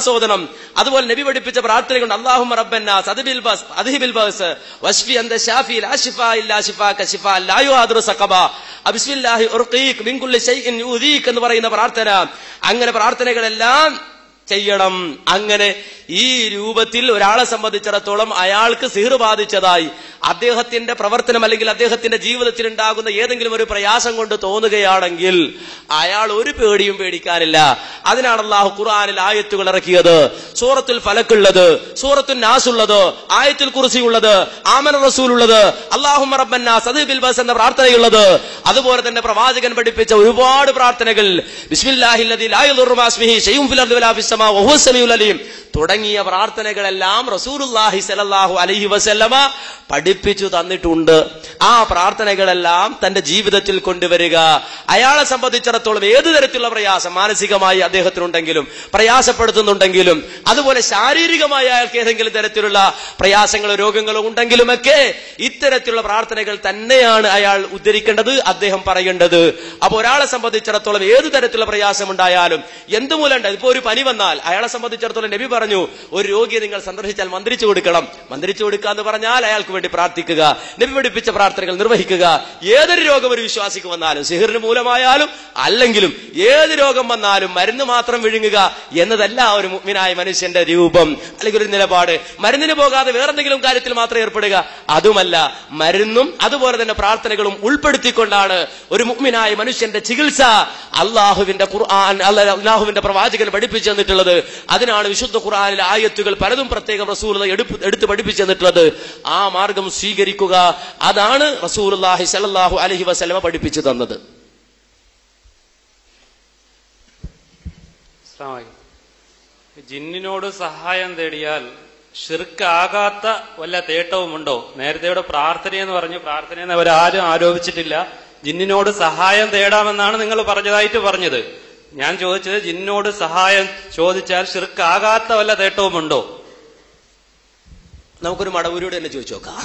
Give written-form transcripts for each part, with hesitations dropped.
ആസ്വാദനം. അതുപോലെ നബി പഠിപ്പിച്ച പ്രാർത്ഥനയുണ്ട്. അല്ലാഹുമ്മ റബ്ബന്നാസ് അദ്ഹിബിൽ ബഅസ് വശ്ഫി അൻത ശാഫി ലാ ശിഫാ ഇല്ലാ ശിഫാക ശിഫാ ലാ യുഗാദിറു സഖബ ബിസ്മില്ലാഹി ഉർഖീക മിൻ കുല്ലി ശൈഇൻ യുദീക എന്ന് പറയുന്ന പ്രാർത്ഥന. അങ്ങനെ പ്രാർത്ഥനകളെല്ലാം ചെയ്യണം. അങ്ങനെ ഈ രൂപത്തിൽ ഒരാളെ സംബന്ധിച്ചിടത്തോളം അയാൾക്ക് സിഹ്ർ ബാധിച്ചതായി അദ്ദേഹത്തിന്റെ പ്രവർത്തനം അല്ലെങ്കിൽ അദ്ദേഹത്തിന്റെ ജീവിതത്തിൽ ഉണ്ടാകുന്ന ഏതെങ്കിലും ഒരു പ്രയാസം കൊണ്ട് തോന്നുകയാണെങ്കിൽ അയാൾ ഒരു പേടിയും പേടിക്കാനില്ല. അതിനാണ് അല്ലാഹു ഖുർആനിൽ ആയത്തുകൾ ഇറക്കിയത്. സൂറത്തുൽ ഫലക് ഉള്ളത്, സൂറത്തുൽ നാസ് ഉള്ളത്, ആയത്തുൽ കുർസി ഉള്ളത്, ആമന റസൂൽ ഉള്ളത്, അല്ലാഹുമ്മ റബ്ബന്നാസ് അദ്ഹിബിൽ ബഅസ് എന്ന പ്രാർത്ഥനയുള്ളത്. അതുപോലെ തന്നെ പ്രവാചകൻ പഠിപ്പിച്ച ഒരുപാട് പ്രാർത്ഥനകൾ, ബിസ്മില്ലാഹില്ലദീ ലാ യദുറു മാ ഇസ്മിഹി ശൈഉൻ ഫിൽ അർദി വലാ ഫിസ് സമാ വഹുവ സമീഉൽ അലീം തുടങ്ങിയ പ്രാർത്ഥനകളെല്ലാം റസൂലുള്ളാഹി സ്വല്ലല്ലാഹു അലൈഹി വസല്ലമ പഠിപ്പിച്ചു തന്നിട്ടുണ്ട്. ആ പ്രാർത്ഥനകളെല്ലാം തന്റെ ജീവിതത്തിൽ കൊണ്ടുവരിക. അയാളെ സംബന്ധിച്ചിടത്തോളം ഏതു തരത്തിലുള്ള പ്രയാസം മാനസികമായി അദ്ദേഹത്തിനുണ്ടെങ്കിലും പ്രയാസപ്പെടുത്തുന്നുണ്ടെങ്കിലും അതുപോലെ ശാരീരികമായി അയാൾക്ക് ഏതെങ്കിലും തരത്തിലുള്ള പ്രയാസങ്ങളോ രോഗങ്ങളോ ഉണ്ടെങ്കിലുമൊക്കെ ഇത്തരത്തിലുള്ള പ്രാർത്ഥനകൾ തന്നെയാണ് അയാൾ ഉദ്ധരിക്കേണ്ടത്, അദ്ദേഹം പറയേണ്ടത്. അപ്പൊ ഒരാളെ സംബന്ധിച്ചിടത്തോളം ഏതു തരത്തിലുള്ള പ്രയാസം ഉണ്ടായാലും എന്തുമൂലം ഇപ്പൊ ഒരു പനി വന്നാൽ അയാളെ സംബന്ധിച്ചിടത്തോളം നബി പറഞ്ഞു, ഒരു രോഗിയെ നിങ്ങൾ സന്ദർശിച്ചാൽ മന്ത്രിച്ചു കൊടുക്കണം. മന്ത്രിച്ചു കൊടുക്കുക എന്ന് പറഞ്ഞാൽ അയാൾക്ക് വേണ്ടി പ്രാർത്ഥിക്കുക, നബി പഠിപ്പിച്ച പ്രാർത്ഥനകൾ നിർവഹിക്കുക. ഏതൊരു രോഗം ഒരു വിശ്വാസിക്ക് വന്നാലും സിഹിറിന് മൂലമായാലും അല്ലെങ്കിലും ഏത് രോഗം വന്നാലും മരുന്ന് മാത്രം വിഴുങ്ങുക എന്നതല്ല ഒരു മുഅ്മിനായ മനുഷ്യന്റെ രൂപം അല്ലെങ്കിൽ ഒരു നിലപാട്. മരുന്നിന് പോകാതെ വേറെന്തെങ്കിലും കാര്യത്തിൽ മാത്രം ഏർപ്പെടുക അതുമല്ല. മരുന്നും അതുപോലെ തന്നെ പ്രാർത്ഥനകളും ഉൾപ്പെടുത്തിക്കൊണ്ടാണ് ഒരു മുഅ്മിനായ മനുഷ്യന്റെ ചികിത്സ അള്ളാഹുവിന്റെ ഖുർആൻ അള്ളാഹുവിന്റെ പ്രവാചകൻ പഠിപ്പിച്ചു തന്നിട്ടുള്ളത്. അതിനാണ് വിശുദ്ധ ഖുർആനിലെ ആയത്തുകൾ പലതും പ്രത്യേകം റസൂലുള്ളാഹി എടുത്ത് പഠിപ്പിച്ചു തന്നിട്ടുള്ളത്. ആ മാർഗം സ്വീകരിക്കുക, അതാണ് റസൂലുള്ളാഹി സ്വല്ലല്ലാഹു അലൈഹി വസല്ലമ പഠിപ്പിച്ചു തന്നത്. ജിന്നിനോട് സഹായം തേടിയാൽ ശിർക്കാകാത്ത വല്ല തേട്ടവുമുണ്ടോ? നേരത്തെ ഇവിടെ പ്രാർത്ഥനയെന്ന് പറഞ്ഞു, പ്രാർത്ഥനയെന്ന് അവരാരും ആരോപിച്ചിട്ടില്ല. ജിന്നിനോട് സഹായം തേടാമെന്നാണ് നിങ്ങൾ പറഞ്ഞതായിട്ട് പറഞ്ഞത്. ഞാൻ ചോദിച്ചത് ജിന്നിനോട് സഹായം ചോദിച്ചാൽ ശിർക്കാകാത്ത വല്ല തേട്ടവുമുണ്ടോ? നമുക്കൊരു മടവൂരോട് തന്നെ ചോദിച്ചു നോക്കാം.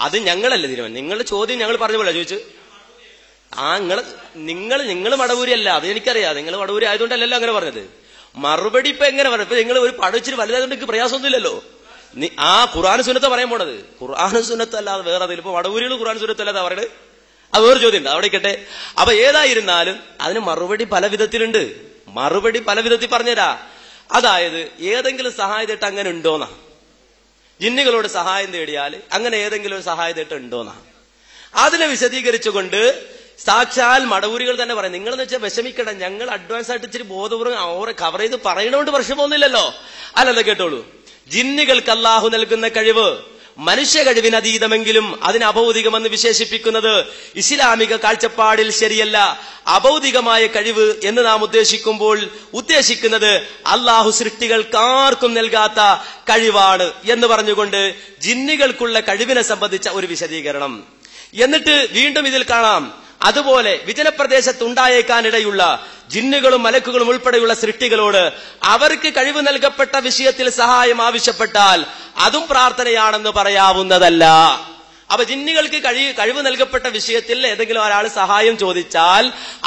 അത് ഞങ്ങളല്ല തീരുമാനം. നിങ്ങളുടെ ചോദ്യം ഞങ്ങൾ പറഞ്ഞ പോലെ ചോദിച്ചു. നിങ്ങൾ മടവൂരിയല്ല, അത് എനിക്കറിയാം. നിങ്ങൾ മടവൂരി ആയതുകൊണ്ടല്ലല്ലോ അങ്ങനെ പറഞ്ഞത്. മറുപടി ഇപ്പൊ എങ്ങനെ പറഞ്ഞു? ഇപ്പൊ നിങ്ങൾ ഒരു പഠിച്ചിട്ട് വലുതായതുകൊണ്ട് എനിക്ക് പ്രയാസമൊന്നുമില്ലല്ലോ. ആ ഖുർആൻ സുന്നത്ത പറയാൻ പോണത്. ഖുർആൻ സുന്നത്ത് അല്ലാതെ വേറെ അതിൽ ഇപ്പൊ മടവൂരികൾ ഖുർആൻ സുന്നത്ത് അല്ലാതെ പറയുന്നത് അത് വേറെ ചോദ്യം ഉണ്ട്, അവിടെ ഇരിക്കട്ടെ. അപ്പൊ ഏതായിരുന്നാലും അതിന് മറുപടി പല വിധത്തിലുണ്ട്. മറുപടി പല വിധത്തിൽ പറഞ്ഞുതരാ. അതായത് ഏതെങ്കിലും സഹായത്തേട്ട് അങ്ങനെ ഉണ്ടോന്നാ, ജിന്നുകളോട് സഹായം തേടിയാൽ അങ്ങനെ ഏതെങ്കിലും ഒരു സഹായത്തേട്ട് ഉണ്ടോന്നാ. അതിനെ വിശദീകരിച്ചുകൊണ്ട് സാക്ഷാൽ മടവൂരികൾ തന്നെ പറയും, നിങ്ങളെന്ന് വെച്ചാൽ വിഷമിക്കണം, ഞങ്ങൾ അഡ്വാൻസ് ആയിട്ട് ഇച്ചിരി ബോധപൂർവ്വം അവരെ കവർ ചെയ്ത് പറയണോണ്ട് പ്രശ്നമൊന്നുമില്ലല്ലോ. അല്ലെന്ന് കേട്ടോളൂ. ജിന്നുകൾക്ക് അല്ലാഹു നൽകുന്ന കഴിവ് മനുഷ്യ കഴിവിന് അതീതമെങ്കിലും അതിന് അഭൗതികമെന്ന് വിശേഷിപ്പിക്കുന്നത് ഇസ്ലാമിക കാഴ്ചപ്പാടിൽ ശരിയല്ല. അഭൗതികമായ കഴിവ് എന്ന് നാം ഉദ്ദേശിക്കുന്നത് അല്ലാഹു സൃഷ്ടികൾക്കാർക്കും നൽകാത്ത കഴിവാണ് എന്ന് പറഞ്ഞുകൊണ്ട് ജിന്നുകൾക്കുള്ള കഴിവിനെ സംബന്ധിച്ച ഒരു വിശദീകരണം. എന്നിട്ട് വീണ്ടും ഇതിൽ കാണാം, അതുപോലെ വിജനപ്രദേശത്തുണ്ടായേക്കാനിടയുള്ള ജിന്നുകളും മലക്കുകളും ഉൾപ്പെടെയുള്ള സൃഷ്ടികളോട് അവർക്ക് കഴിവ് നൽകപ്പെട്ട വിഷയത്തിൽ സഹായം ആവശ്യപ്പെട്ടാൽ അതും പ്രാർത്ഥനയാണെന്ന് പറയാവുന്നതല്ല. അപ്പൊ ജിന്നുകൾക്ക് കഴിവ് നൽകപ്പെട്ട വിഷയത്തിൽ ഏതെങ്കിലും ഒരാൾ സഹായം ചോദിച്ചാൽ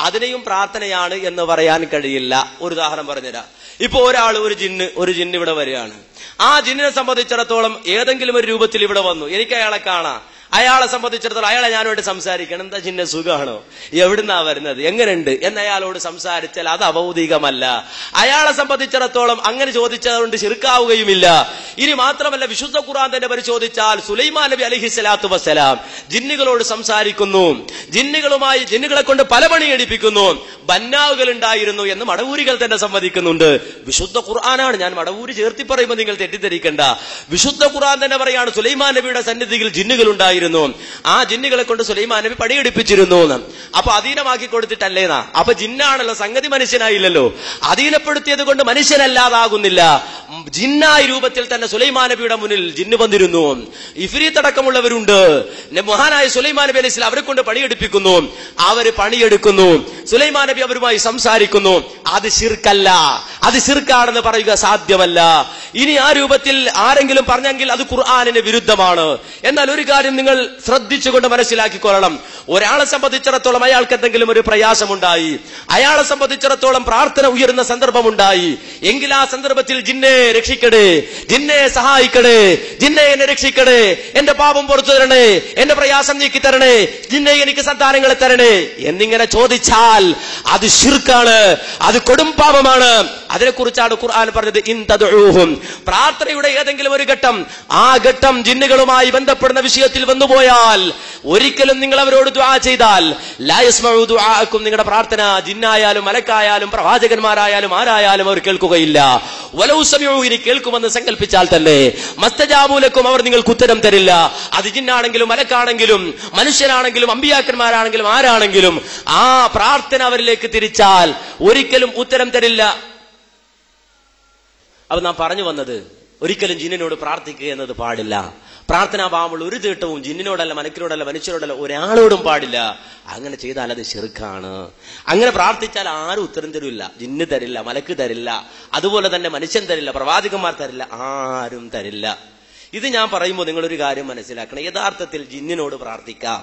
അതിനെയും പ്രാർത്ഥനയാണ് എന്ന് പറയാൻ കഴിയില്ല. ഒരു ഉദാഹരണം പറഞ്ഞുതരാം. ഇപ്പൊ ഒരു ജിന്ന് ഇവിടെ വരികയാണ്. ആ ജിന്നിനെ സംബന്ധിച്ചിടത്തോളം ഏതെങ്കിലും ഒരു രൂപത്തിൽ ഇവിടെ വന്നു, എനിക്ക് അയാളെ കാണാം. അയാളെ സംബന്ധിച്ചിടത്തോളം അയാളെ ഞാനോട് സംസാരിക്കണം, എന്താ ജിന്ന സുഖാണോ, എവിടുന്നാ വരുന്നത്, എങ്ങനെയുണ്ട് എന്ന് അയാളോട് സംസാരിച്ചാൽ അത് അഭൗതികമല്ല. അയാളെ സംബന്ധിച്ചിടത്തോളം അങ്ങനെ ചോദിച്ചതുകൊണ്ട് ശിർക്കാവുകയുമില്ല. ഇനി മാത്രമല്ല, വിശുദ്ധ ഖുർആൻ തന്നെ പരിശോധിച്ചാൽ സുലൈമാൻ നബി അലൈഹി സ്വലാത്തു വസ്സലാം ജിന്നുകളോട് സംസാരിക്കുന്നു, ജിന്നുകളെ കൊണ്ട് പല പണി എടുപ്പിക്കുന്നു, ബന്നാവുകൾ ഉണ്ടായിരുന്നു എന്ന് മടവൂരികൾ തന്നെ സമ്മതിക്കുന്നുണ്ട്. വിശുദ്ധ ഖുർആനാണ്, ഞാൻ മടവൂരി ചേർത്തി പറയുമ്പോൾ നിങ്ങൾ തെറ്റിദ്ധരിക്കണ്ട. വിശുദ്ധ ഖുർആൻ തന്നെ പറയാണ് സുലൈമാൻ നബിയുടെ സന്നിധിയിൽ ജിന്നുകൾ ഉണ്ടായിരുന്നു, ആ ജിന്നുകളെ കൊണ്ട് സുലൈമാൻ നബി പണിയെടുപ്പിച്ചിരുന്നു. അപ്പൊ അധീനമാക്കി കൊടുത്തിട്ടല്ലേന്നാ. അപ്പൊ ജിന്നാണല്ലോ, സംഗതി മനുഷ്യനായില്ലല്ലോ. അധീനപ്പെടുത്തിയത് കൊണ്ട് മനുഷ്യനല്ലാതാകുന്നില്ല. ജിന്നായ രൂപത്തിൽ തന്നെ സുലൈമാൻ നബിയുടെ മുന്നിൽ ജിന്ന് വന്നിരുന്നു. ഇഫ്രീത്ത് അടക്കമുള്ളവരുണ്ട്. മഹാനായ സുലൈമാൻ നബി അലൈഹി സ്വലാം അവരെ കൊണ്ട് പണിയെടുപ്പിക്കുന്നു. അവര് പണിയെടുക്കുന്നു. സുലൈമാൻ നബി അവരുമായി സംസാരിക്കുന്നു. അത് ശിർക്കല്ല, അത് ശിർക്കാണെന്ന് പറയുക സാധ്യമല്ല. ഇനി ആ രൂപത്തിൽ ആരെങ്കിലും പറഞ്ഞെങ്കിൽ അത് ഖുർആനിന് വിരുദ്ധമാണ്. എന്നാൽ ഒരു കാര്യം നിങ്ങൾ ശ്രദ്ധിച്ചുകൊണ്ട് മനസ്സിലാക്കിക്കൊള്ളണം. ഒരാളെ സംബന്ധിച്ചിടത്തോളം അയാൾക്ക് എന്തെങ്കിലും ഒരു പ്രയാസമുണ്ടായി, അയാളെ സംബന്ധിച്ചിടത്തോളം പ്രാർത്ഥന ഉയരുന്ന സന്ദർഭമുണ്ടായി എങ്കിൽ ആ സന്ദർഭത്തിൽ ജിന്നെ രക്ഷിക്കണേ, ജിന്നെ സഹായിക്കണേ, ജിന്നെ എന്നെ രക്ഷിക്കണേ, എന്റെ പാപം പുറത്തു തരണേ, എന്റെ പ്രയാസം നീക്കി തരണേ, ജിന്നെ എനിക്ക് സന്താനങ്ങളെ തരണേ എന്നിങ്ങനെ ചോദിച്ചാൽ അത് ശിർക്കാണ്, അത് കൊടും പാപമാണ്. അതിനെക്കുറിച്ചാണ് ഖുർആൻ പറഞ്ഞത്, ഇൻ തദ്ഉഹും. പ്രാർത്ഥനയുടെ ഏതെങ്കിലും ഒരു ഘട്ടം, ആ ഘട്ടം ജിന്നുകളുമായി ബന്ധപ്പെടുന്ന വിഷയത്തിൽ വന്നുപോയാൽ ഒരിക്കലും നിങ്ങൾ അവരോട് ദുആ ചെയ്താൽ ലാ യസ്മഉ ദുആഅക്കും, നിങ്ങളുടെ പ്രാർത്ഥന ജിന്നായാലും മലക്കായാലും പ്രവാചകന്മാരായാലും ആരായാലും അവർ കേൾക്കുകയില്ല. വലൗ സമിഉ, ഇനി കേൾക്കുമെന്ന് സങ്കല്പിച്ചാൽ തന്നെ മസ്തജാബു ലക്കും, അവർ നിങ്ങൾക്ക് ഉത്തരം തരില്ല. അത് ജിന്നാണെങ്കിലും മലക്കാണെങ്കിലും മനുഷ്യനാണെങ്കിലും അമ്പിയാക്കന്മാരാണെങ്കിലും ആരാണെങ്കിലും ആ പ്രാർത്ഥന അവരിലേക്ക് തിരിച്ചാൽ ഒരിക്കലും ഉത്തരം തരില്ല. അപ്പൊ നാം പറഞ്ഞു വന്നത്, ഒരിക്കലും ജിന്നിനോട് പ്രാർത്ഥിക്കുക എന്നത് പാടില്ല. പ്രാർത്ഥനാഭാവമുള്ള ഒരു തീട്ടവും ജിന്നിനോടല്ല, മലക്കിനോടല്ല, മനുഷ്യരോടല്ല, ഒരാളോടും പാടില്ല. അങ്ങനെ ചെയ്താൽ അത് ശിർക്കാണ്. അങ്ങനെ പ്രാർത്ഥിച്ചാൽ ആരും ഉത്തരം തരില്ല. ജിന്ന് തരില്ല, മലക്ക് തരില്ല, അതുപോലെ തന്നെ മനുഷ്യൻ തരില്ല, പ്രവാചകന്മാർ തരില്ല, ആരും തരില്ല. ഇത് ഞാൻ പറയുമ്പോൾ നിങ്ങളൊരു കാര്യം മനസ്സിലാക്കണം. യഥാർത്ഥത്തിൽ ജിന്നിനോട് പ്രാർത്ഥിക്കാം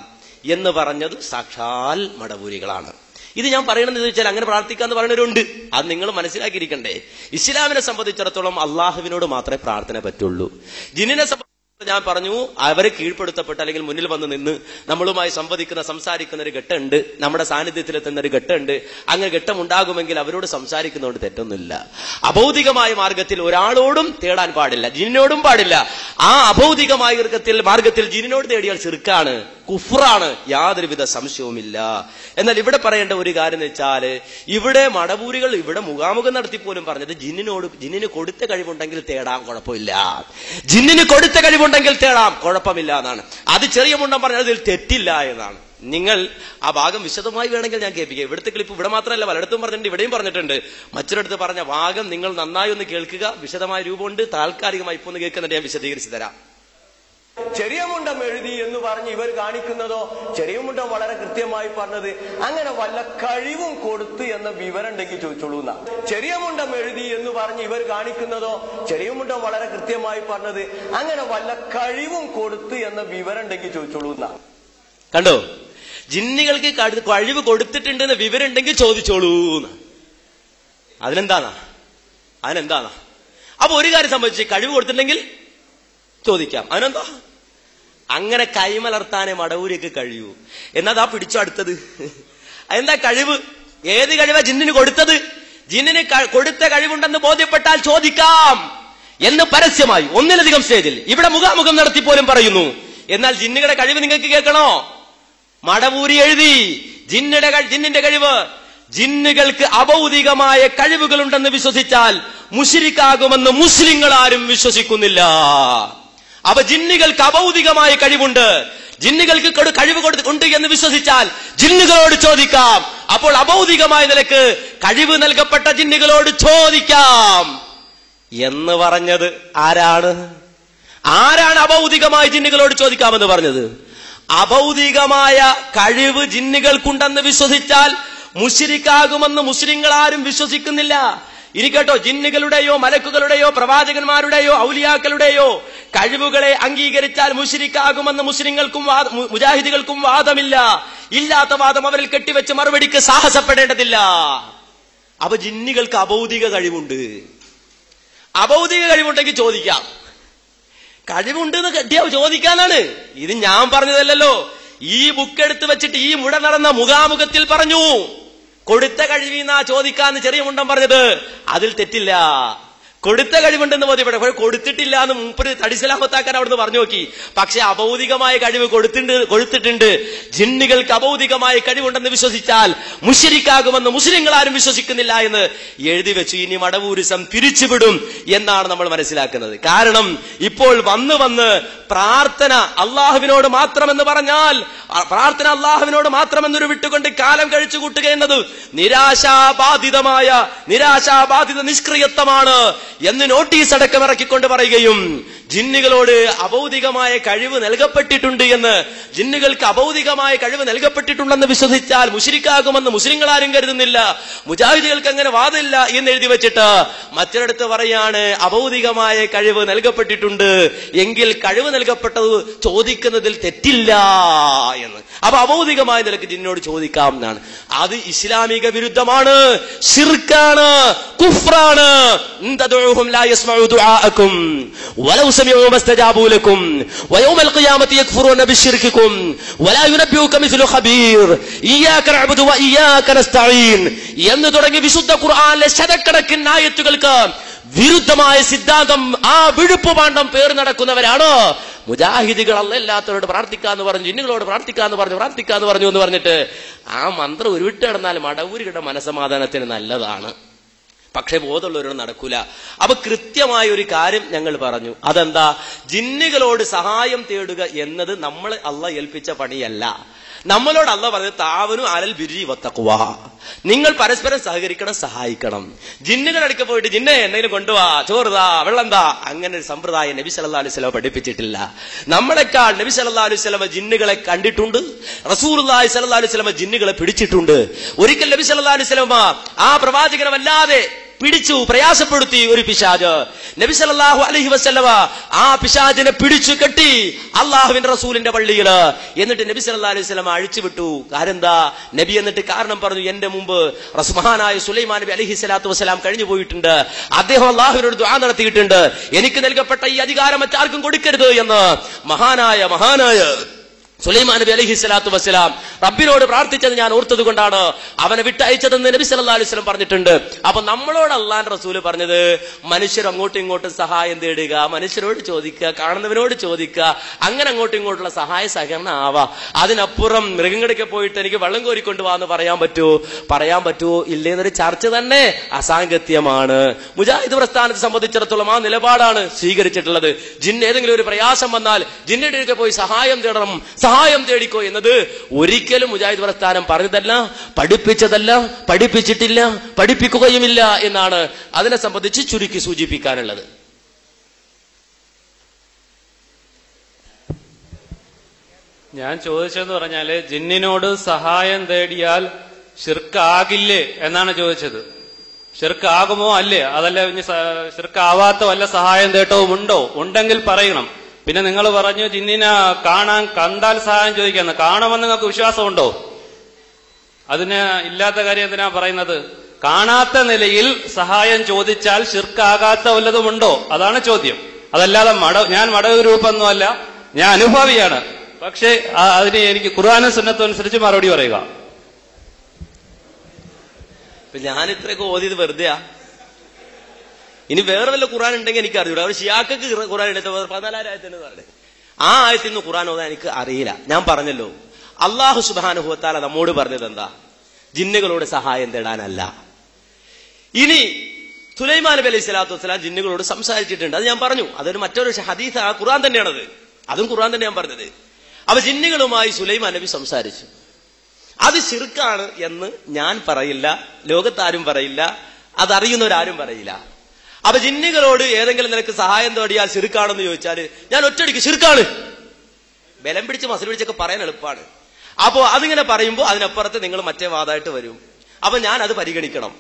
എന്ന് പറഞ്ഞത് സാക്ഷാൽ മടവൂരികളാണ്. ഇത് ഞാൻ പറയണമെന്ന് ചോദിച്ചാൽ അങ്ങനെ പ്രാർത്ഥിക്കാന്ന് പറയുന്നവരുണ്ട്. അത് നിങ്ങൾ മനസ്സിലാക്കിയിരിക്കണ്ടേ. ഇസ്ലാമിനെ സംബന്ധിച്ചിടത്തോളം അള്ളാഹുവിനോട് മാത്രമേ പ്രാർത്ഥന പറ്റുള്ളൂ. ജിന്നിനെ ഞാൻ പറഞ്ഞു, അവരെ കീഴ്പ്പെടുത്തപ്പെട്ട് അല്ലെങ്കിൽ മുന്നിൽ വന്ന് നിന്ന് നമ്മളുമായി സംസാരിക്കുന്ന ഒരു ഘട്ടമുണ്ട്, നമ്മുടെ സാന്നിധ്യത്തിലെത്തുന്ന ഒരു ഘട്ടമുണ്ട്. അങ്ങനെ ഘട്ടം ഉണ്ടാകുമെങ്കിൽ അവരോട് സംസാരിക്കുന്നതുകൊണ്ട് തെറ്റൊന്നുമില്ല. അഭൗതികമായ മാർഗത്തിൽ ഒരാളോടും തേടാൻ പാടില്ല, ജിന്നിനോടും പാടില്ല. ആ അഭൗതികമായ മാർഗത്തിൽ ജിന്നിനോട് തേടിയാൽ ശിർക്കാണ്, കുഫ്റാണ്, യാതൊരുവിധ സംശയവുമില്ല. എന്നാൽ ഇവിടെ പറയേണ്ട ഒരു കാര്യം എന്ന് വെച്ചാൽ, ഇവിടെ മടവൂരികൾ ഇവിടെ മുഖാമുഖം നടത്തിപ്പോലും പറഞ്ഞത് ജിന്നിന് കൊടുത്ത കഴിവുണ്ടെങ്കിൽ തേടാൻ കുഴപ്പമില്ല, ജിന്നിന് കൊടുത്ത കഴിവുണ്ടെങ്കിൽ തേടാം കുഴപ്പമില്ല എന്നാണ്. അത് ചെറിയ മുണ്ടം പറഞ്ഞത് അതിൽ തെറ്റില്ല എന്നാണ്. നിങ്ങൾ ആ ഭാഗം വിശദമായി വേണമെങ്കിൽ ഞാൻ കേൾപ്പിക്കാം. ഇവിടുത്തെ ക്ലിപ്പ് ഇവിടെ മാത്രമല്ല, പലയിടത്തും പറഞ്ഞിട്ടുണ്ട്, ഇവിടെയും പറഞ്ഞിട്ടുണ്ട്. മറ്റൊരിടത്ത് പറഞ്ഞ ഭാഗം നിങ്ങൾ നന്നായി ഒന്ന് കേൾക്കുക. വിശദമായ രൂപമുണ്ട്, താൽക്കാലികമായി ഇപ്പൊ ഒന്ന് കേൾക്കുന്നുണ്ട്, ഞാൻ വിശദീകരിച്ചു തരാം. ചെറിയ മുണ്ടം എഴുതി എന്ന് പറഞ്ഞ് ഇവർ കാണിക്കുന്നതോ, ചെറിയ മുണ്ടം വളരെ കൃത്യമായി പറഞ്ഞത് അങ്ങനെ വല്ല കഴിവും കൊടുത്ത് എന്ന വിവരം ഉണ്ടെങ്കിൽ ചോദിച്ചോളൂ എന്നാ. ചെറിയ മുണ്ടം എഴുതി എന്ന് പറഞ്ഞ് ഇവർ കാണിക്കുന്നതോ, ചെറിയ മുണ്ടം വളരെ കൃത്യമായി പറഞ്ഞത് അങ്ങനെ വല്ല കഴിവും കൊടുത്ത് എന്ന വിവരം ഉണ്ടെങ്കിൽ ചോദിച്ചോളൂ എന്നാ. കണ്ടോ, ജിന്നികൾക്ക് കഴിവ് കൊടുത്തിട്ടുണ്ടെന്ന് വിവരം ഉണ്ടെങ്കിൽ ചോദിച്ചോളൂ. അതിനെന്താ? അപ്പൊ ഒരു കാര്യം സംബന്ധിച്ച് കഴിവ് കൊടുത്തിട്ടുണ്ടെങ്കിൽ ചോദിക്കാം. അതിനെന്താ? അങ്ങനെ കൈമലർത്താനേ മടവൂരിക്ക് കഴിയൂ. എന്നാ പിടിച്ചോ അടുത്തത്. എന്താ കഴിവ്? ഏത് കഴിവാ ജിന്നിന് കൊടുത്തത്? ജിന്നിന് കൊടുത്ത കഴിവുണ്ടെന്ന് ബോധ്യപ്പെട്ടാൽ ചോദിക്കാം എന്ന് പരസ്യമായി ഒന്നിലധികം സ്റ്റേജിൽ ഇവിടെ മുഖാമുഖം നടത്തിപ്പോലും പറയുന്നു. എന്നാൽ ജിന്നുകളുടെ കഴിവ് നിങ്ങൾക്ക് കേൾക്കണോ? മടവൂരി എഴുതി ജിന്നിന്റെ കഴിവ്. ജിന്നുകൾക്ക് അഭൗതികമായ കഴിവുകളുണ്ടെന്ന് വിശ്വസിച്ചാൽ മുശ്രിക്കാകുമെന്ന് മുസ്ലിങ്ങൾ ആരും വിശ്വസിക്കുന്നില്ല. അപ്പൊ ജിന്നുകൾക്ക് അഭൗതികമായ കഴിവുണ്ട്, ജിന്നുകൾക്ക് കഴിവ് ഉണ്ട് എന്ന് വിശ്വസിച്ചാൽ ജിന്നുകളോട് ചോദിക്കാം. അപ്പോൾ അഭൗതികമായ നിലക്ക് കഴിവ് നൽകപ്പെട്ട ജിന്നുകളോട് ചോദിക്കാം എന്ന് പറഞ്ഞത് ആരാണ്? അഭൗതികമായ ജിന്നുകളോട് ചോദിക്കാമെന്ന് പറഞ്ഞത്? അഭൗതികമായ കഴിവ് ജിന്നുകൾക്കുണ്ടെന്ന് വിശ്വസിച്ചാൽ മുശ്രിക്കാകുമെന്ന് മുസ്ലിങ്ങൾ ആരും വിശ്വസിക്കുന്നില്ല. ഇനി കേട്ടോ, ജിന്നുകളുടെയോ മലക്കുകളുടെയോ പ്രവാചകന്മാരുടെയോ ഔലിയാക്കളുടെയോ കഴിവുകളെ അംഗീകരിച്ചാൽ മുശ്രിക്കാകുമെന്ന് മുസ്ലിങ്ങൾക്കും മുജാഹിദികൾക്കും വാദമില്ല. ഇല്ലാത്ത വാദം അവരിൽ കെട്ടിവെച്ച് മറുപടിക്ക് സാഹസപ്പെടേണ്ടതില്ല. അപ്പൊ ജിന്നുകൾക്ക് അഭൗതിക കഴിവുണ്ട്. അഭൗതിക കഴിവുണ്ടെങ്കിൽ ചോദിക്കാം. കഴിവുണ്ടെന്ന് കെട്ടിയാ ചോദിക്കാനാണ്. ഇത് ഞാൻ പറഞ്ഞതല്ലോ. ഈ ബുക്ക് എടുത്ത് വെച്ചിട്ട് ഈ മുട നടന്ന മുഖാമുഖത്തിൽ പറഞ്ഞു. കൊടുത്ത കഴിവീന്നാ ചോദിക്കാന്ന് ചെറിയ മുണ്ടം പറഞ്ഞത്. അതിൽ തെറ്റില്ല. കൊടുത്ത കഴിവുണ്ടെന്ന് ബോധ്യപ്പെട്ടു. പക്ഷെ കൊടുത്തിട്ടില്ല എന്ന് മൂപ്പര് തടിസലാമത്താക്കാൻ അവിടുന്ന് പറഞ്ഞു നോക്കി. പക്ഷെ അഭൗതികമായ കഴിവ് കൊടുത്തിട്ടുണ്ട്. ജിന്നുകൾക്ക് അഭൗതികമായ കഴിവുണ്ടെന്ന് വിശ്വസിച്ചാൽ മുശ്രിക്കാകുമെന്ന് മുസ്ലിങ്ങൾ ആരും വിശ്വസിക്കുന്നില്ല എന്ന് എഴുതി വെച്ചു. ഇനി മടവൂരിസം പിരിച്ചുവിടും എന്നാണ് നമ്മൾ മനസ്സിലാക്കുന്നത്. കാരണം ഇപ്പോൾ വന്ന് പ്രാർത്ഥന അള്ളാഹുവിനോട് മാത്രമെന്ന് പറഞ്ഞാൽ, പ്രാർത്ഥന അള്ളാഹുവിനോട് മാത്രമെന്നൊരു വിട്ടുകൊണ്ട് കാലം കഴിച്ചു കൂട്ടുക എന്നത് നിരാശാബാധിത നിഷ്ക്രിയത്വമാണ് എന്ന് നോട്ടീസ് അടക്കം ഇറക്കിക്കൊണ്ട് പറയുകയും ജിന്നുകളോട് അഭൗതികമായ കഴിവ് നൽകപ്പെട്ടിട്ടുണ്ട് എന്ന്, ജിന്നുകൾക്ക് അഭൗതികമായ കഴിവ് നൽകപ്പെട്ടിട്ടുണ്ടെന്ന് വിശ്വസിച്ചാൽ മുശ്രിക്കാകുമെന്ന് മുസ്ലിങ്ങളാരും കരുതുന്നില്ല, മുജാഹിദുകൾക്ക് അങ്ങനെ വാദമില്ല എന്ന് എഴുതി വെച്ചിട്ട് മറ്റൊരിടത്ത് പറയാണ് അഭൗതികമായ കഴിവ് നൽകപ്പെട്ടിട്ടുണ്ട് എങ്കിൽ കഴിവ് നൽകപ്പെട്ടത് ചോദിക്കുന്നതിൽ തെറ്റില്ല എന്ന്. അപ്പൊ അഭൗതികമായ നിലക്ക് ജിന്നോട് ചോദിക്കാം എന്നാണ്. അത് ഇസ്ലാമിക വിരുദ്ധമാണ്, ശിർക്കാണ്, കുഫ്റാണ്. തദഉഹും ലാ യസ്മഉ ദുആഅകും വലൗ സമിഉ മസ്തജാബു ലക്കും വയൗമൽ ഖിയാമത്തി യക്ഫുറൂന ബിശ്ശിർകികും വലാ യുനബ്ബിഉക മിസ്ലു ഖബീർ ഇയ്യാക നഅ്ബുദു വ ഇയ്യാക നസ്തഈൻ എന്ന് തുടങ്ങി വിശുദ്ധ ഖുർആനിലെ ശതക്കണക്കിന് ആയത്തുകൾക്ക് വിരുദ്ധമായ സിദ്ധാന്തം, ആ വിഴുപ്പുപാണ്ഡം പേര് നടക്കുന്നവരാണ് മുജാഹിദുകൾ. അല്ലാത്തവരോട് പ്രാർത്ഥിക്കാന്ന് പറഞ്ഞു, ജിന്നുകളോട് പ്രാർത്ഥിക്കാന്ന് പറഞ്ഞു എന്ന് പറഞ്ഞിട്ട് ആ മന്ത്രം ഉരുവിട്ട് കിടന്നാൽ മടവൂരിയുടെ മനസമാധാനത്തിന് നല്ലതാണ്. പക്ഷെ ബോധമുള്ളവരോട് നടക്കൂല. അപ്പൊ കൃത്യമായ ഒരു കാര്യം ഞങ്ങൾ പറഞ്ഞു. അതെന്താ? ജിന്നുകളോട് സഹായം തേടുക എന്നത് നമ്മൾ അള്ളാഹ് ഏൽപ്പിച്ച പണിയല്ല. നമ്മളോട് അള്ളാഹ് പറഞ്ഞത് താവനു അലൽ ബിർരി വത്തഖ്വ, നിങ്ങൾ പരസ്പരം സഹകരിക്കണം, സഹായിക്കണം. ജിന്നുകളുടെ അടുക്ക പോയിട്ട് ജിന്നെ എന്തെങ്കിലും കൊണ്ടുപോവാ, ചോറുതാ, വെള്ളം താ, അങ്ങനെ ഒരു സമ്പ്രദായം നബി സല്ലല്ലാഹു അലൈഹി വസല്ലം പഠിപ്പിച്ചിട്ടില്ല. നമ്മളെക്കാൾ നബി സല്ലല്ലാഹു അലൈഹി വസല്ലം ജിന്നുകളെ കണ്ടിട്ടുണ്ട്, റസൂലുള്ളാഹി സല്ലല്ലാഹു അലൈഹി വസല്ലം ജിന്നുകളെ പിടിച്ചിട്ടുണ്ട്. ഒരിക്കൽ നബി സല്ലല്ലാഹു അലൈഹി വസല്ലം ആ പ്രവാചകനെ വല്ലാതെ പിടിച്ചു പ്രയാസപ്പെടുത്തി ഒരു പിശാച്. നബി സല്ലല്ലാഹു അലൈഹി വസല്ലമ ആ പിശാചിനെ പിടിച്ചു കെട്ടി അള്ളാഹുവിന്റെ റസൂലിന്റെ പള്ളിയില്. എന്നിട്ട് നബി സല്ലല്ലാഹു അലൈഹി വസല്ലമ അഴിച്ചുവിട്ടു. കാര്യം എന്താ? നബി എന്നിട്ട് കാരണം പറഞ്ഞു, എന്റെ മുമ്പ് മഹാനായ സുലൈമാൻ നബി അലൈഹി സ്വലാത്തു വസ്സലാം കഴിഞ്ഞു പോയിട്ടുണ്ട്, അദ്ദേഹം അള്ളാഹുവിനോട് ദുആ നടത്തിയിട്ടുണ്ട്, എനിക്ക് നൽകപ്പെട്ട ഈ അധികാരം മറ്റാർക്കും കൊടുക്കരുത് എന്ന് മഹാനായ സുലൈമാൻ നബി അലൈഹി സ്വലാത്തു വസ്സലാം റബ്ബിനോട് പ്രാർത്ഥിച്ചത് ഞാൻ ഓർത്തത് കൊണ്ടാണ് അവനെ വിട്ടയച്ചതെന്ന് നബി സല്ലല്ലാഹു അലൈഹി വസല്ലം പറഞ്ഞിട്ടുണ്ട്. അപ്പൊ നമ്മളോട് അള്ളാഹുവിന്റെ റസൂല് പറഞ്ഞത് മനുഷ്യർ അങ്ങോട്ടും ഇങ്ങോട്ടും സഹായം തേടുക, മനുഷ്യരോട് ചോദിക്കുക, കാണുന്നവനോട് ചോദിക്കുക, അങ്ങനെ അങ്ങോട്ടും ഇങ്ങോട്ടുള്ള സഹായ സഹകരണം ആവാ. അതിനപ്പുറം മൃഗങ്ങളൊക്കെ പോയിട്ട് എനിക്ക് വെള്ളം കോരിക്കൊണ്ടു വാന്ന് പറയാൻ പറ്റുമോ ഇല്ലേന്നൊരു ചർച്ച തന്നെ അസാങ്കത്യമാണ്. മുജാഹിദ് പ്രസ്ഥാനത്തെ സംബന്ധിച്ചിടത്തോളം ആ നിലപാടാണ് സ്വീകരിച്ചിട്ടുള്ളത്. ജിന്ന് ഏതെങ്കിലും ഒരു പ്രയാസം വന്നാൽ ജിന്നിന്റെ പോയി സഹായം തേടണം, സഹായം തേടിക്കോ എന്നത് ഒരിക്കലും മുജാഹിദ് പ്രസ്ഥാനം പറഞ്ഞതല്ല, പഠിപ്പിച്ചതല്ല, പഠിപ്പിച്ചിട്ടില്ല, പഠിപ്പിക്കുകയുമില്ല എന്നാണ് അതിനെ സംബന്ധിച്ച് ചുരുക്കി സൂചിപ്പിക്കാനുള്ളത്. ഞാൻ ചോദിച്ചതെന്ന് പറഞ്ഞാല് ജിന്നിനോട് സഹായം തേടിയാൽ ശിർക്കാകില്ലേ എന്നാണ് ചോദിച്ചത്. ശിർക്കാകുമോ അല്ലേ? അതല്ല ഇനി ശിർക്കാവാത്ത വല്ല സഹായം തേട്ടവും ഉണ്ടോ? ഉണ്ടെങ്കിൽ പറയണം. പിന്നെ നിങ്ങൾ പറഞ്ഞു ജിന്നിനെ കണ്ടാൽ സഹായം ചോദിക്കാന്ന്. കാണുമെന്ന് നിങ്ങൾക്ക് വിശ്വാസമുണ്ടോ? അതിന് ഇല്ലാത്ത കാര്യം എന്തിനാ പറയുന്നത്? കാണാത്ത നിലയിൽ സഹായം ചോദിച്ചാൽ ശിർക്കാകാത്ത വല്ലതുമുണ്ടോ? അതാണ് ചോദ്യം. അതല്ലാതെ ഞാൻ മടഗ്രൂപ്പൊന്നുമല്ല, ഞാൻ അനുഭാവിയാണ്. പക്ഷേ അതിന് എനിക്ക് ഖുർആനും സുന്നത്തും അനുസരിച്ച് മറുപടി പറയുക. ഞാൻ ഇത്രയൊക്കെ ഓതിയത് വെറുതെയാ? ഇനി വേറെ വല്ല ഖുർആൻ ഉണ്ടെങ്കിൽ എനിക്ക് അറിയില്ല. അവർ ഷിയാക്കൾക്ക് ഖുർആൻ എടുത്ത 14,000 ആയത്തിന് പറഞ്ഞു. ആ ആയത്തിൽ നിന്ന് ഖുർആൻ ഓതാൻ എനിക്ക് അറിയില്ല. ഞാൻ പറഞ്ഞല്ലോ, അള്ളാഹു സുബ്ഹാനഹു വ തആല നമ്മോട് പറഞ്ഞത് എന്താ? ജിന്നുകളോട് സഹായം തേടാനല്ല. ഇനി സുലൈമാൻ നബി അലൈഹി സ്വലാത്തു വസ്സലാം ജിന്നുകളോട് സംസാരിച്ചിട്ടുണ്ട്. അത് ഞാൻ പറഞ്ഞു. അതൊരു മറ്റൊരു ഹദീസ്, ആ ഖുർആൻ തന്നെയാണത്. അതും ഖുർആൻ തന്നെ ഞാൻ പറഞ്ഞത്. അപ്പൊ ജിന്നുകളുമായി സുലൈമാൻ നബി സംസാരിച്ചു. അത് ശിർക്കാണ് എന്ന് ഞാൻ പറയില്ല, ലോകത്താരും പറയില്ല, അതറിയുന്നവരാരും പറയില്ല. അപ്പൊ ജിന്നുകളോട് ഏതെങ്കിലും നിനക്ക് സഹായം തേടിയാൽ ശിർക്കാണെന്ന് ചോദിച്ചാല് ഞാൻ ഒറ്റയടിക്ക് ശിർക്കാണ്, ബലം പിടിച്ച് മസിൽ പിടിച്ചൊക്കെ പറയാൻ എളുപ്പമാണ്. അപ്പോ അതിങ്ങനെ പറയുമ്പോൾ അതിനപ്പുറത്ത് നിങ്ങൾ മറ്റേ വാദമായിട്ട് വരും. അപ്പൊ ഞാൻ അത് പരിഗണിക്കണം,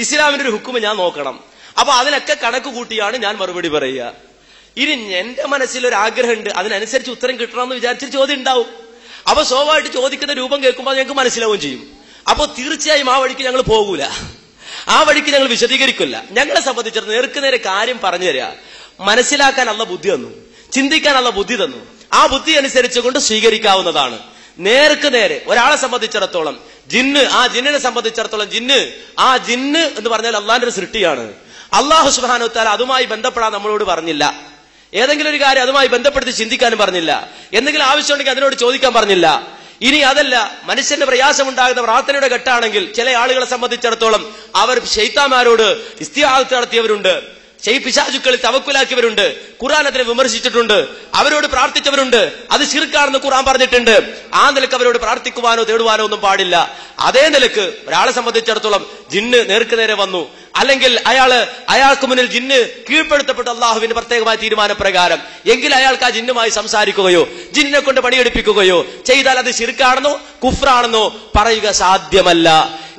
ഇസ്ലാമിന്റെ ഒരു ഹുക്കുമ് ഞാൻ നോക്കണം. അപ്പൊ അതിനൊക്കെ കണക്ക് കൂട്ടിയാണ് ഞാൻ മറുപടി പറയുക. ഇനി എന്റെ മനസ്സിൽ ഒരു ആഗ്രഹമുണ്ട്, അതിനനുസരിച്ച് ഉത്തരം കിട്ടണമെന്ന് വിചാരിച്ചൊരു ചോദ്യം ഉണ്ടാവും. അപ്പൊ സ്വാഭാവികമായിട്ട് ചോദിക്കുന്ന രൂപം കേൾക്കുമ്പോൾ ഞങ്ങൾക്ക് മനസ്സിലാവുകയും ചെയ്യും. അപ്പൊ തീർച്ചയായും ആ വഴിക്ക് ഞങ്ങൾ പോകൂല, ആ വഴിക്ക് ഞങ്ങൾ വിശദീകരിക്കില്ല. ഞങ്ങളെ സംബന്ധിച്ചിടത്തോളം നേർക്കുനേരെ കാര്യം പറഞ്ഞു തരിക, മനസ്സിലാക്കാൻ ഉള്ള ബുദ്ധി തന്നു, ചിന്തിക്കാനുള്ള ബുദ്ധി തന്നു. ആ ബുദ്ധി അനുസരിച്ചുകൊണ്ട് സ്വീകരിക്കാവുന്നതാണ്. നേർക്ക് നേരെ ഒരാളെ സംബന്ധിച്ചിടത്തോളം ജിന്നിനെ സംബന്ധിച്ചിടത്തോളം ആ ജിന്ന് എന്ന് പറഞ്ഞാൽ അള്ളാഹിന്റെ ഒരു സൃഷ്ടിയാണ്. അള്ളാഹു സുബ്ഹാനഹു വ തആല അതുമായി ബന്ധപ്പെടാൻ നമ്മളോട് പറഞ്ഞില്ല. ഏതെങ്കിലും ഒരു കാര്യം അതുമായി ബന്ധപ്പെടുത്തി ചിന്തിക്കാനും പറഞ്ഞില്ല. എന്തെങ്കിലും ആവശ്യമുണ്ടെങ്കിൽ അതിനോട് ചോദിക്കാൻ പറഞ്ഞില്ല. ഇനി അതല്ല, മനുഷ്യന്റെ പ്രയാസമുണ്ടാകുന്ന പ്രാർത്ഥനയുടെ ഘട്ടമാണെങ്കിൽ ചില ആളുകളെ സംബന്ധിച്ചിടത്തോളം അവർ ശൈത്താന്മാരോട് ഇസ്തിആദത്ത് നടത്തിയവരുണ്ട്. പിശാചുക്കളിൽ തവക്കുലാക്കിയവരുണ്ട്. ഖുർആൻ അതിനെ വിമർശിച്ചിട്ടുണ്ട്. അവരോട് പ്രാർത്ഥിച്ചവരുണ്ട്. അത് ശിർക്കാണെന്ന് ഖുർആൻ പറഞ്ഞിട്ടുണ്ട്. ആ നിലക്ക് അവരോട് പ്രാർത്ഥിക്കുവാനോ തേടുവാനോ ഒന്നും പാടില്ല. അതേ നിലക്ക് ഒരാളെ സംബന്ധിച്ചിടത്തോളം ജിന്ന് നേർക്ക് നേരെ വന്നു, അല്ലെങ്കിൽ അയാൾക്ക് മുന്നിൽ ജിന്ന് കീഴ്പ്പെടുത്തപ്പെട്ട അള്ളാഹുവിന്റെ പ്രത്യേകമായ തീരുമാനപ്രകാരം, എങ്കിൽ അയാൾക്ക് ആ ജിന്നുമായി സംസാരിക്കുകയോ ജിന്നിനെ കൊണ്ട് പണിയെടുപ്പിക്കുകയോ ചെയ്താൽ അത് ശിർക്കാണെന്നോ കുഫ്രാണെന്നോ പറയുക സാധ്യമല്ല.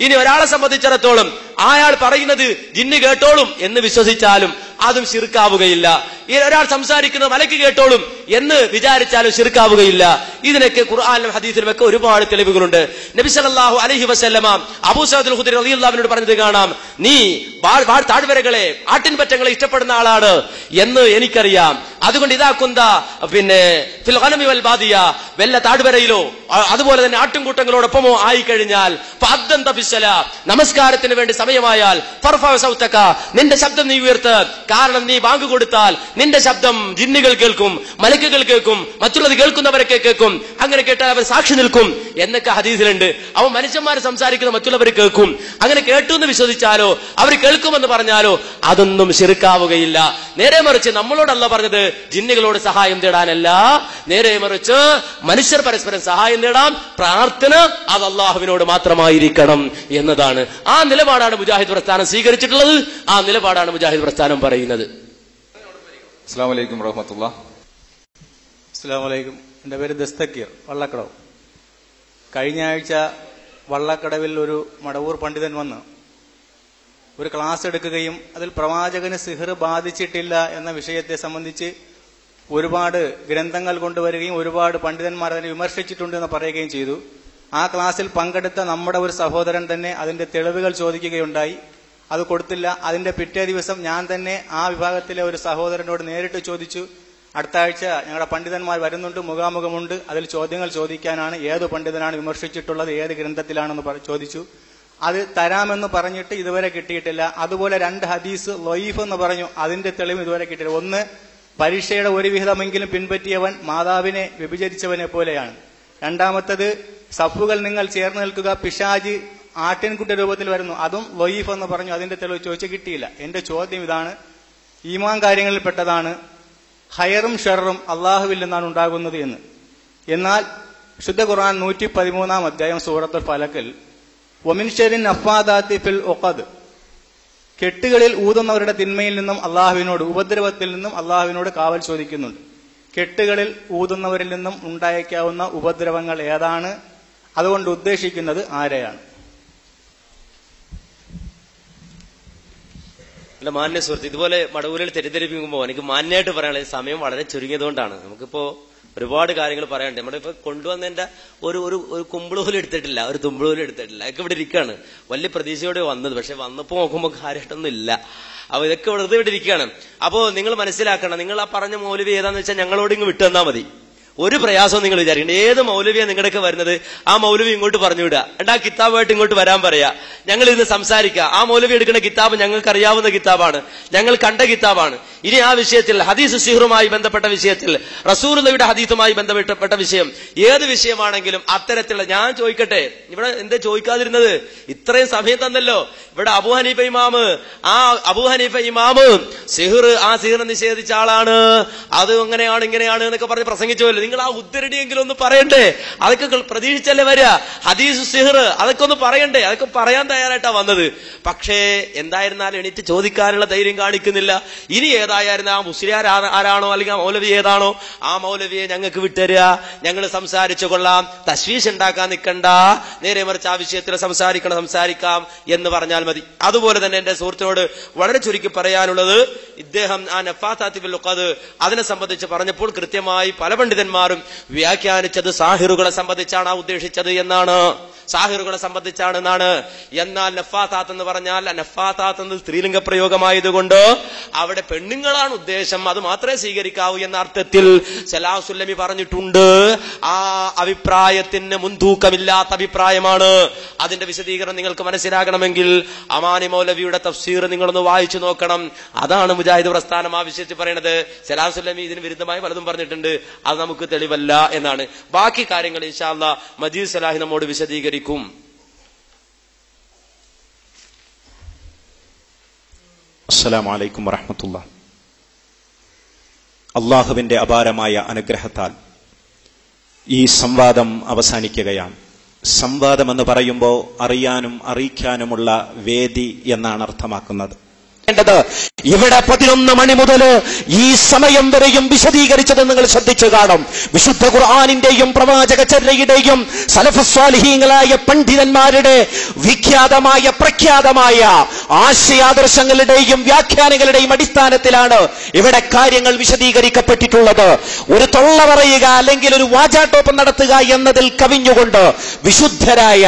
ഇനി ഒരാളെ സംബന്ധിച്ചിടത്തോളം അയാൾ പറയുന്നത് ജിന്ന് കേട്ടോളും എന്ന് വിശ്വസിച്ചാലും അതും ശിർക്കാവുകയില്ല. ഇനി ഒരാൾ സംസാരിക്കുന്നത് മലക്ക് കേട്ടോളും എന്ന് വിചാരിച്ചാലും ശിർക്കാവുകയില്ല. ഇതിനൊക്കെ ഖുർആനിലും ഹദീസിലും ഒക്കെ ഒരുപാട് തെളിവുകളുണ്ട്. നബി സല്ലല്ലാഹു അലൈഹി വസല്ലമ അബൂ സഈദ് അൽ ഖുദരി റളിയല്ലാഹു അൻഹു പറഞ്ഞത് കാണാം, നീ താഴ്വരകളെ ആട്ടിൻപറ്റങ്ങളെ ഇഷ്ടപ്പെടുന്ന ആളാണ് എന്ന് എനിക്കറിയാം. അതുകൊണ്ട് ഇതാക്കുന്ന ഫിൽ ഗനമി വൽ ബാദിയ, വല്ല താഴ്വരയിലോ അതുപോലെ തന്നെ ആട്ടിൻകൂട്ടങ്ങളോടൊപ്പമോ ആയിക്കഴിഞ്ഞാൽ ഫഅദ്ദന്ത ഫിസ്സലാ, നമസ്കാരത്തിന് വേണ്ടി സമയമായാൽ ഫർഫഅ സൗതക, നിന്റെ ശബ്ദം നീ ഉയർത്ത്. കാരണം നീ ബാങ്ക് കൊടുത്താൽ നിന്റെ ശബ്ദം ജിന്നുകൾ കേൾക്കും, മലക്കുകൾ കേൾക്കും, മറ്റുള്ളത് കേൾക്കുന്നവരൊക്കെ കേൾക്കും. അങ്ങനെ കേട്ടാൽ അവർ സാക്ഷി നിൽക്കും എന്നൊക്കെ ഹദീസിലുണ്ട്. അവൻ മനുഷ്യന്മാർ സംസാരിക്കുന്ന മറ്റുള്ളവർ കേൾക്കും. അങ്ങനെ കേട്ടു എന്ന് വിശ്വസിച്ചാലോ അവർ കേൾക്കുമെന്ന് പറഞ്ഞാലോ അതൊന്നും ശിർക്കാവുകയില്ല. നേരെ മറിച്ച് നമ്മളോട് അല്ലാഹു പറഞ്ഞത് ജിന്നുകളോട് സഹായം തേടാനല്ല, നേരെ മറിച്ച് മനുഷ്യർ പരസ്പരം സഹായം തേടാം. പ്രാർത്ഥന അത് അള്ളാഹുവിനോട് മാത്രമായിരിക്കണം എന്നതാണ്. ആ നിലപാടാണ് മുജാഹിദ് പ്രസ്ഥാനം സ്വീകരിച്ചിട്ടുള്ളത്. ആ നിലപാടാണ് മുജാഹിദ് പ്രസ്ഥാനം പറയുന്നത്. അസ്സലാമു അലൈക്കും വറഹ്മത്തുള്ളാഹി. അസ്സലാമു അലൈക്കും. എൻ്റെ പേര് ദസ്തക്കീർ, വള്ളക്കടവ്. കഴിഞ്ഞ ആഴ്ച വള്ളക്കടവിൽ ഒരു മടവൂർ പണ്ഡിതൻ വന്ന് ഒരു ക്ലാസ് എടുക്കുകയും അതിൽ പ്രവാചകന് സിഹ്ർ ബാധിച്ചിട്ടില്ല എന്ന വിഷയത്തെ സംബന്ധിച്ച് ഒരുപാട് ഗ്രന്ഥങ്ങൾ കൊണ്ടുവരികയും ഒരുപാട് പണ്ഡിതന്മാർ അതിനെ വിമർശിച്ചിട്ടുണ്ട് എന്ന് പറയുകയും ചെയ്തു. ആ ക്ലാസ്സിൽ പങ്കെടുത്ത നമ്മുടെ ഒരു സഹോദരൻ തന്നെ അതിന്റെ തെളിവുകൾ ചോദിക്കുകയുണ്ടായി. അത് കൊടുത്തില്ല. അതിന്റെ പിറ്റേ ദിവസം ഞാൻ തന്നെ ആ വിഭാഗത്തിലെ ഒരു സഹോദരനോട് നേരിട്ട് ചോദിച്ചു, അടുത്ത ആഴ്ച ഞങ്ങളുടെ പണ്ഡിതന്മാർ വരുന്നുണ്ട്, മുഖാമുഖമുണ്ട്, അതിൽ ചോദ്യങ്ങൾ ചോദിക്കാനാണ്, ഏത് പണ്ഡിതനാണ് വിമർശിച്ചിട്ടുള്ളത്, ഏത് ഗ്രന്ഥത്തിലാണെന്ന് ചോദിച്ചു. അത് തരാമെന്ന് പറഞ്ഞിട്ട് ഇതുവരെ കിട്ടിയിട്ടില്ല. അതുപോലെ 2 ഹദീസ് ലൊയീഫ് എന്ന് പറഞ്ഞു, അതിന്റെ തെളിവ് ഇതുവരെ കിട്ടിയില്ല. ഒന്ന്, പരീക്ഷയുടെ ഒരു വിഹിതമെങ്കിലും പിൻപറ്റിയവൻ മാതാവിനെ വ്യഭിചരിച്ചവനെ പോലെയാണ്. രണ്ടാമത്തത്, സഫുകൾ നിങ്ങൾ ചേർന്ന് നിൽക്കുക, പിശാജ് ആട്ടിൻകുട്ടി രൂപത്തിൽ വരുന്നു, അതും ലൊയീഫ് എന്ന് പറഞ്ഞു. അതിന്റെ തെളിവ് ചോദിച്ചു, കിട്ടിയില്ല. എന്റെ ചോദ്യം ഇതാണ്, ഈമാൻ കാര്യങ്ങളിൽ പെട്ടതാണ് ഹയറും ഷെറും അള്ളാഹുവിൽ നിന്നാണ് ഉണ്ടാകുന്നത് എന്ന്. എന്നാൽ ശുദ്ധ ഖുർആൻ 113 അധ്യായം സൂറത്തുൽ ഫലക്കിൽ വമിൻ ശർരി നഫ്ഫാദാത്തി ഫിൽ ഉഖദ്, കെട്ടുകളിൽ ഊതുന്നവരുടെ തിന്മയിൽ നിന്നും അള്ളാഹുവിനോട്, ഉപദ്രവത്തിൽ നിന്നും അള്ളാഹുവിനോട് കാവൽ ചോദിക്കുന്നുണ്ട്. കെട്ടുകളിൽ ഊതുന്നവരിൽ നിന്നും ഉണ്ടായേക്കാവുന്ന ഉപദ്രവങ്ങൾ ഏതാണ്? അതുകൊണ്ട് ഉദ്ദേശിക്കുന്നത് ആരെയാണ്? അല്ല, മാന്യ സുഹൃത്ത്, ഇതുപോലെ മടവൂരിൽ തെറ്റിദ്ധരിപ്പിക്കുമ്പോൾ എനിക്ക് മാന്യമായിട്ട് പറയാനുള്ളത് സമയം വളരെ ചുരുങ്ങിയതുകൊണ്ടാണ്. നമുക്കിപ്പോ ഒരുപാട് കാര്യങ്ങൾ പറയാനുണ്ട്. നമ്മളിപ്പോ കൊണ്ടുവന്നതിന്റെ ഒരു കുമ്പിള് പോലും എടുത്തിട്ടില്ല, ഒരു തുമ്പിള് പോലും എടുത്തിട്ടില്ല. ഒക്കെ ഇവിടെ ഇരിക്കുകയാണ്. വലിയ പ്രതീക്ഷയോടെ വന്നത്, പക്ഷെ വന്നപ്പോ നോക്കുമ്പോൾ കാര്യമായിട്ടൊന്നും ഇല്ല. അപ്പൊ ഇതൊക്കെ വെറുതെ ഇവിടെ ഇരിക്കുകയാണ്. അപ്പോ നിങ്ങൾ മനസ്സിലാക്കണം, നിങ്ങൾ ആ പറഞ്ഞ മൗലവി ഏതാന്ന് വെച്ചാൽ ഞങ്ങളോട് ഇങ്ങ് വിട്ടു തന്നാൽ മതി. ഒരു പ്രയാസവും നിങ്ങൾ വിചാരിക്കണം. ഏത് മൗലവിയാണ് നിങ്ങളുടെയൊക്കെ വരുന്നത്, ആ മൗലവി ഇങ്ങോട്ട് പറഞ്ഞു വിടുക, എന്നിട്ട് ആ കിതാബായിട്ട് ഇങ്ങോട്ട് വരാൻ പറയാ. ഞങ്ങൾ ഇന്ന് സംസാരിക്കുക. ആ മൗലവി എടുക്കുന്ന കിതാബ് ഞങ്ങൾക്ക് അറിയാവുന്ന കിതാബാണ്, ഞങ്ങൾ കണ്ട കിതാബാണ്. ഇനി ആ വിഷയത്തിൽ, ഹദീസ് സിഹ്റുമായി ബന്ധപ്പെട്ട വിഷയത്തിൽ, റസൂലുള്ളാഹിയുടെ ഹദീസുമായി ബന്ധപ്പെട്ട വിഷയം, ഏത് വിഷയമാണെങ്കിലും അത്തരത്തിലുള്ള, ഞാൻ ചോദിക്കട്ടെ, ഇവിടെ എന്താ ചോദിക്കാതിരുന്നത്? ഇത്രയും സമയം തന്നല്ലോ. ഇവിടെ അബൂ ഹനീഫ ഇമാമ് സിഹ്ർ നിഷേധിച്ച ആളാണ്, അത് അങ്ങനെയാണ് ഇങ്ങനെയാണ് എന്നൊക്കെ പറഞ്ഞ് പ്രസംഗിച്ചല്ലോ. നിങ്ങൾ ആ ഉദ്ധരണിയെങ്കിലും ഒന്ന് പറയണ്ടേ? അതൊക്കെ പ്രതീക്ഷിച്ചല്ലേ വരിക. ഹദീസ് സിഹ്ർ അതൊക്കെ ഒന്ന് പറയണ്ടേ? അതൊക്കെ പറയാൻ തയ്യാറായിട്ടാ വന്നത്. പക്ഷേ എന്തായിരുന്നാലും എണീറ്റ് ചോദിക്കാനുള്ള ധൈര്യം കാണിക്കുന്നില്ല. ഇനി ഏതായിരുന്നു ആ മുസ്ലിയാർ ആരാണോ അല്ലെങ്കിൽ ആ മൗലവി ഏതാണോ, ആ മൗലവിയെ ഞങ്ങൾക്ക് വിട്ടുതരിക, ഞങ്ങൾ സംസാരിച്ചു കൊള്ളാം, തശ്വീഷ് ഉണ്ടാക്കാൻ നിൽക്കണ്ട, നേരെ മറിച്ച് ആ വിഷയത്തിൽ സംസാരിക്കാം എന്ന് പറഞ്ഞാൽ മതി. അതുപോലെ തന്നെ എന്റെ സുഹൃത്തിനോട് വളരെ ചുരുക്കി പറയാനുള്ളത്, ഇദ്ദേഹം ആ നഫ്ഫാത്താത്തി ഫിൽ ഉഖദ് അതിനെ സംബന്ധിച്ച് പറഞ്ഞപ്പോൾ കൃത്യമായി പല പണ്ഡിതന്മാരും വ്യാഖ്യാനിച്ചത് സാഹിറുകളെ സംബന്ധിച്ചാണ് ഉദ്ദേശിച്ചത് എന്നാണ്, സാഹിറുകളെ സംബന്ധിച്ചാണെന്നാണ്. എന്നാൽ നഫ്ഫാത്താത്ത് എന്ന് പറഞ്ഞാൽ, നഫ്ഫാത്താത്ത് എന്നത് സ്ത്രീലിംഗ പ്രയോഗമായതുകൊണ്ട് അവിടെ പെണ്ണുങ്ങളാണ് ഉദ്ദേശം, അത് മാത്രമേ സ്വീകരിക്കാവൂ എന്ന അർത്ഥത്തിൽ സലാഹ് സുല്ലമി പറഞ്ഞിട്ടുണ്ട്. ആ അഭിപ്രായത്തിന് മുൻതൂക്കമില്ലാത്ത അഭിപ്രായമാണ്. അതിന്റെ വിശദീകരണം നിങ്ങൾക്ക് മനസ്സിലാകണമെങ്കിൽ അമാനി മൗലവിയുടെ തഫ്സീർ നിങ്ങളൊന്ന് വായിച്ചു നോക്കണം. അതാണ് മുജാഹിദ് പ്രസ്ഥാനം ആ വിഷയത്തിൽ പറയുന്നത്. സലാഹ് സുല്ലമി ഇതിന് വിരുദ്ധമായി പലതും പറഞ്ഞിട്ടുണ്ട്, അത് നമുക്ക് തെളിവല്ല എന്നാണ്. ബാക്കി കാര്യങ്ങൾ ഇൻഷാ അല്ലാഹ് മജീദ് സലാഹി നമ്മോട് വിശദീകരിക്കും. അസ്സലാമു അലൈക്കും വറഹ്മത്തുള്ളാഹി. അള്ളാഹുവിന്റെ അപാരമായ അനുഗ്രഹത്താൽ ഈ സംവാദം അവസാനിക്കുകയാണ്. സംവാദം എന്ന് പറയുമ്പോൾ അറിയാനും അറിയിക്കാനുമുള്ള വേദി എന്നാണ് അർത്ഥമാക്കുന്നത്. ഇവിടെ 11 മണി മുതൽ ഈ സമയം വരെയും വിശദീകരിച്ചത് നിങ്ങൾ ശ്രദ്ധിച്ചു കാണും. വിശുദ്ധ ഖുർആനിന്റെയും പ്രവാചക ചര്യയുടെയും സലഫുസ് സ്വാലിഹീങ്ങളായ പണ്ഡിതന്മാരുടെ വിഖ്യാതമായ പ്രഖ്യാതമായ ആശയാദർശങ്ങളുടെയും വ്യാഖ്യാനങ്ങളുടെയും അടിസ്ഥാനത്തിലാണ് ഇവിടെ കാര്യങ്ങൾ വിശദീകരിക്കപ്പെട്ടിട്ടുള്ളത്. ഒരു തൊള്ള പറയുക അല്ലെങ്കിൽ ഒരു വാചാട്ടോപ്പം നടത്തുക എന്നതിൽ കവിഞ്ഞുകൊണ്ട് വിശുദ്ധരായ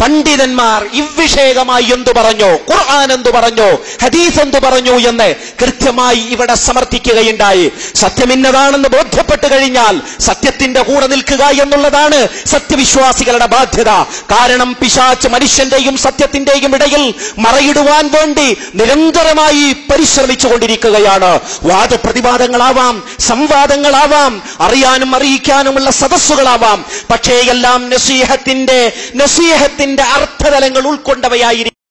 പണ്ഡിതന്മാർ ഇவ்വിഷയകമായി എന്തു പറഞ്ഞു, ഖുർആൻ എന്തു പറഞ്ഞു, ഹദീസ് എന്തു പറഞ്ഞു എന്ന് കൃത്യമായി ഇവിടെ സമർത്ഥിക്കുകയുണ്ടായി. സത്യമിന്നതാണെന്ന് ബോധ്യപ്പെട്ടു കഴിഞ്ഞാൽ സത്യത്തിന്റെ കൂടെ നിൽക്കുക എന്നുള്ളതാണ് സത്യവിശ്വാസികളുടെ ബാധ്യത. കാരണം പിശാച് മനുഷ്യന്റെയും സത്യത്തിന്റെയും ഇടയിൽ മറയിടുവാൻ വേണ്ടി നിരന്തരമായി പരിശ്രമിച്ചു കൊണ്ടിരിക്കുകയാണ്. വാദപ്രതിവാദങ്ങളാവാം, സംവാദങ്ങളാവാം, അറിയാനും അറിയിക്കാനുമുള്ള സദസ്സുകളാവാം. പക്ഷേ എല്ലാം നസീഹത്തിന്റെ അർത്ഥതലങ്ങൾ ഉൾക്കൊണ്ടവയായിരിക്കും.